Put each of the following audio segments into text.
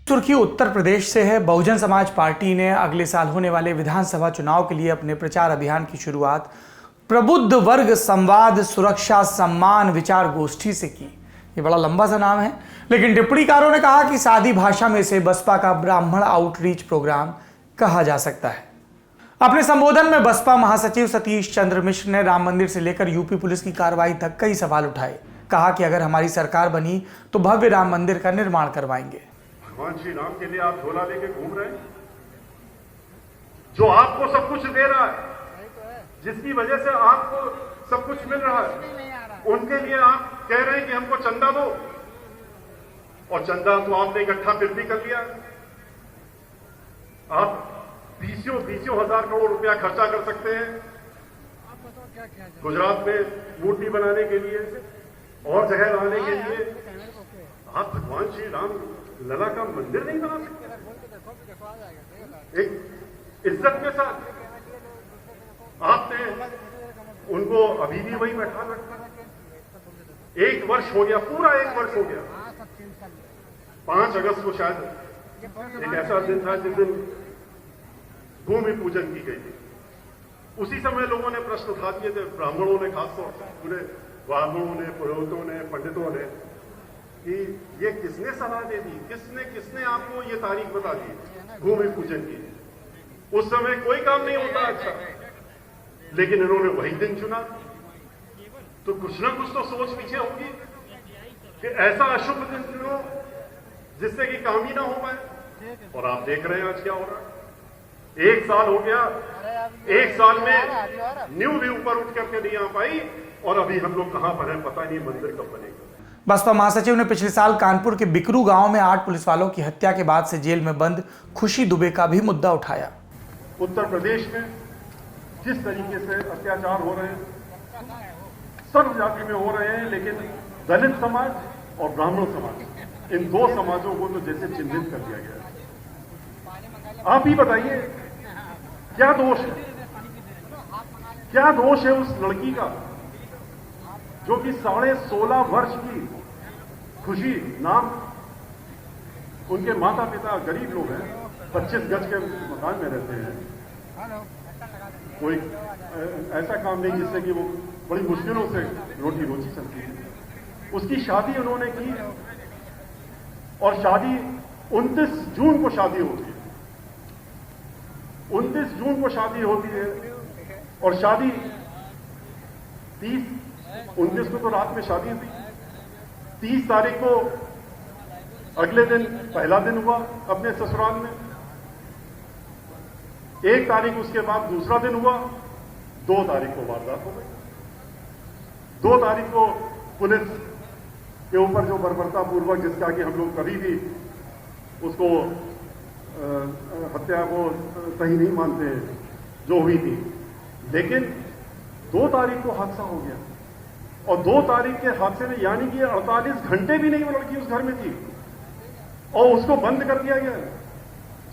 सुर्खी उत्तर प्रदेश से है। बहुजन समाज पार्टी ने अगले साल होने वाले विधानसभा चुनाव के लिए अपने प्रचार अभियान की शुरुआत प्रबुद्ध वर्ग संवाद सुरक्षा सम्मान विचार गोष्ठी से की। ये बड़ा लंबा सा नाम है, लेकिन टिप्पणीकारों ने कहा कि सादी भाषा में इसे बसपा का ब्राह्मण आउटरीच प्रोग्राम कहा जा सकता है। अपने संबोधन में बसपा महासचिव सतीश चंद्र मिश्र ने राम मंदिर से लेकर यूपी पुलिस की कार्रवाई तक कई सवाल उठाए। कहा कि अगर हमारी सरकार बनी तो भव्य राम मंदिर का निर्माण करवाएंगे। भगवान श्री राम के लिए आप झोला लेके घूम रहे हैं, जो आपको सब कुछ दे रहा है, जिसकी वजह से आपको सब कुछ मिल रहा है, उनके लिए आप कह रहे हैं कि हमको चंदा दो, और चंदा तो आपने इकट्ठा फिर भी कर लिया। आप 20 हजार करोड़ रुपया खर्चा कर सकते हैं गुजरात में मूर्ति बनाने के लिए और जगह लाने के लिए। आप भगवान श्री राम लला का मंदिर नहीं बना सकते एक इज्जत के साथ? आपने उनको अभी भी वही बैठा रखा। 1 वर्ष हो गया, पूरा 1 वर्ष हो गया। 5 अगस्त को शायद एक ऐसा दिन था जिस दिन भूमि पूजन की गई थी। उसी समय लोगों ने प्रश्न उठा दिए थे, ब्राह्मणों ने, खासतौर से पूरे ब्राह्मणों ने, पुरोहितों ने, पंडितों ने, कि ये किसने सलाह दे दी, किसने आपको ये तारीख बता दी भूमि पूजन की? उस समय कोई काम नहीं होता अच्छा, लेकिन इन्होंने वही दिन चुना। तो कुछ ना कुछ तो सोच पीछे होगी कि ऐसा अशुभ दिन चुनो जिससे कि काम ही ना हो पाए। और आप देख रहे हैं आज क्या हो रहा है। 1 साल हो गया, 1 साल में न्यू भी ऊपर उठ करके नहीं आ पाई, और अभी हम लोग कहां पर हैं पता नहीं मंदिर कब बनेगा। बसपा महासचिव ने पिछले साल कानपुर के बिकरू गांव में 8 पुलिस वालों की हत्या के बाद से जेल में बंद खुशी दुबे का भी मुद्दा उठाया। उत्तर प्रदेश में जिस तरीके से अत्याचार हो रहे हैं, सर्व जाति में हो रहे हैं, लेकिन दलित समाज और ब्राह्मण समाज, इन 2 समाजों को तो जैसे चिन्हित कर दिया गया है। आप ही बताइए, क्या दोष है? क्या दोष है उस लड़की का जो कि 16.5 वर्ष की खुशी नाम, उनके माता पिता गरीब लोग हैं, 25 गज के मकान में रहते हैं, कोई ऐसा काम नहीं जिससे कि वो बड़ी मुश्किलों से रोटी रोजी चलती है। उसकी शादी उन्होंने की, और शादी 29 जून को शादी होती है। 29 जून को शादी होती है, और शादी 19 को तो रात में शादी हुई। 30 तारीख को अगले दिन पहला दिन हुआ अपने ससुराल में। 1 तारीख उसके बाद दूसरा दिन हुआ। 2 तारीख को वारदात हो गई। 2 तारीख को पुलिस के ऊपर जो बर्बरता पूर्वक, जिसका कि हम लोग कभी भी उसको हत्या को सही नहीं मानते, जो हुई थी, लेकिन 2 तारीख को हादसा हो गया। और 2 तारीख के हादसे में यानी कि 48 घंटे भी नहीं वो लड़की उस घर में थी, और उसको बंद कर दिया गया,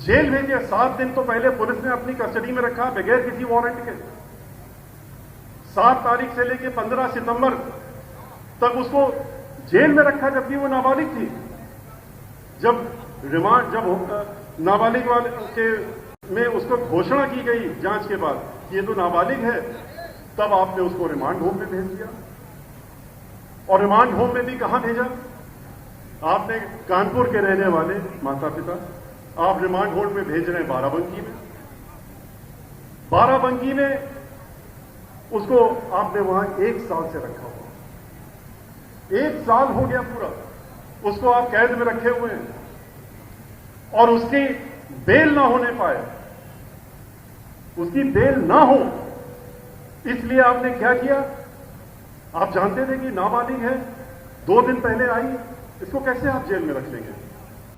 जेल भेज दिया। 7 दिन तो पहले पुलिस ने अपनी कस्टडी में रखा बगैर किसी वारंट के। 7 तारीख से लेकर 15 सितंबर तक उसको जेल में रखा, जबकि वो नाबालिग थी। जब नाबालिग वाले के में उसको घोषणा की गई जांच के बाद कि ये तो नाबालिग है, तब आपने उसको रिमांड होम में भेज दिया। और रिमांड होम में भी कहां भेजा? आपने कानपुर के रहने वाले माता पिता, आप रिमांड होम में भेज रहे हैं बाराबंकी में। बाराबंकी में उसको आपने वहां 1 साल से रखा हुआ। 1 साल हो गया पूरा उसको आप कैद में रखे हुए हैं, और उसकी बेल ना होने पाए। उसकी बेल ना हो, इसलिए आपने क्या किया? आप जानते थे कि नाबालिग है, 2 दिन पहले आई, इसको कैसे आप जेल में रख लेंगे?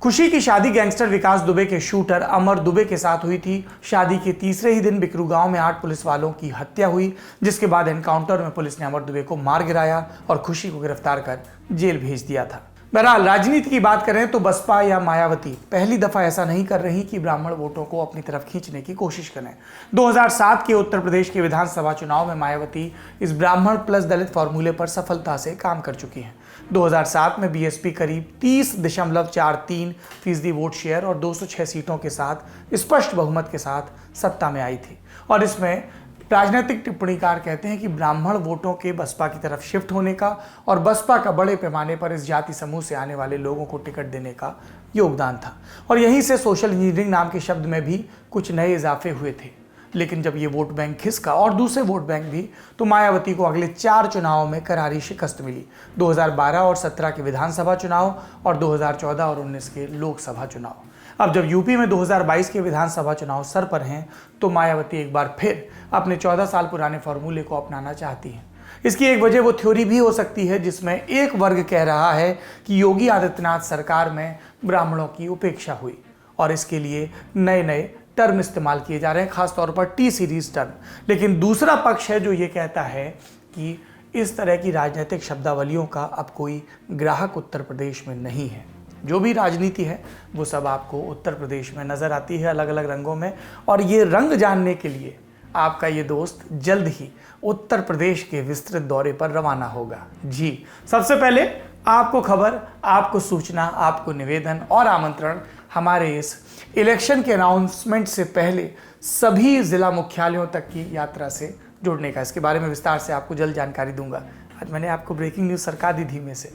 खुशी की शादी गैंगस्टर विकास दुबे के शूटर अमर दुबे के साथ हुई थी। शादी के तीसरे ही दिन बिकरू गांव में 8 पुलिस वालों की हत्या हुई, जिसके बाद एनकाउंटर में पुलिस ने अमर दुबे को मार गिराया और खुशी को गिरफ्तार कर जेल भेज दिया था। बहरहाल राजनीति की बात करें तो बसपा या मायावती पहली दफा ऐसा नहीं कर रही कि ब्राह्मण वोटों को अपनी तरफ खींचने की कोशिश करें। 2007 के उत्तर प्रदेश के विधानसभा चुनाव में मायावती इस ब्राह्मण प्लस दलित फॉर्मूले पर सफलता से काम कर चुकी हैं। 2007 में बीएसपी करीब 30.43% वोट शेयर और 206 सीटों के साथ स्पष्ट बहुमत के साथ सत्ता में आई थी। और इसमें राजनीतिक टिप्पणीकार कहते हैं कि ब्राह्मण वोटों के बसपा की तरफ शिफ्ट होने का और बसपा का बड़े पैमाने पर इस जाति समूह से आने वाले लोगों को टिकट देने का योगदान था। और यहीं से सोशल इंजीनियरिंग नाम के शब्द में भी कुछ नए इजाफे हुए थे। लेकिन जब ये वोट बैंक खिसका और दूसरे वोट बैंक भी, तो मायावती को अगले 4 चुनावों में करारी शिकस्त मिली। 2012 और 17 के विधानसभा चुनाव और 2014 और 19 के लोकसभा चुनाव। अब जब यूपी में 2022 के विधानसभा चुनाव सर पर हैं, तो मायावती एक बार फिर अपने 14 साल पुराने फॉर्मूले को अपनाना चाहती हैं। इसकी एक वजह वो थ्योरी भी हो सकती है जिसमें एक वर्ग कह रहा है कि योगी आदित्यनाथ सरकार में ब्राह्मणों की उपेक्षा हुई और इसके लिए नए नए टर्म इस्तेमाल किए जा रहे हैं, खासतौर पर टी सीरीज टर्म। लेकिन दूसरा पक्ष है जो ये कहता है कि इस तरह की राजनीतिक शब्दावलियों का अब कोई ग्राहक उत्तर प्रदेश में नहीं है। जो भी राजनीति है वो सब आपको उत्तर प्रदेश में नज़र आती है अलग अलग रंगों में। और ये रंग जानने के लिए आपका ये दोस्त जल्द ही उत्तर प्रदेश के विस्तृत दौरे पर रवाना होगा। जी, सबसे पहले आपको खबर, आपको सूचना, आपको निवेदन और आमंत्रण हमारे इस इलेक्शन के अनाउंसमेंट से पहले सभी जिला मुख्यालयों तक की यात्रा से जुड़ने का। इसके बारे में विस्तार से आपको जल्द जानकारी दूंगा। आज मैंने आपको ब्रेकिंग न्यूज़ सरका दी धीमे से।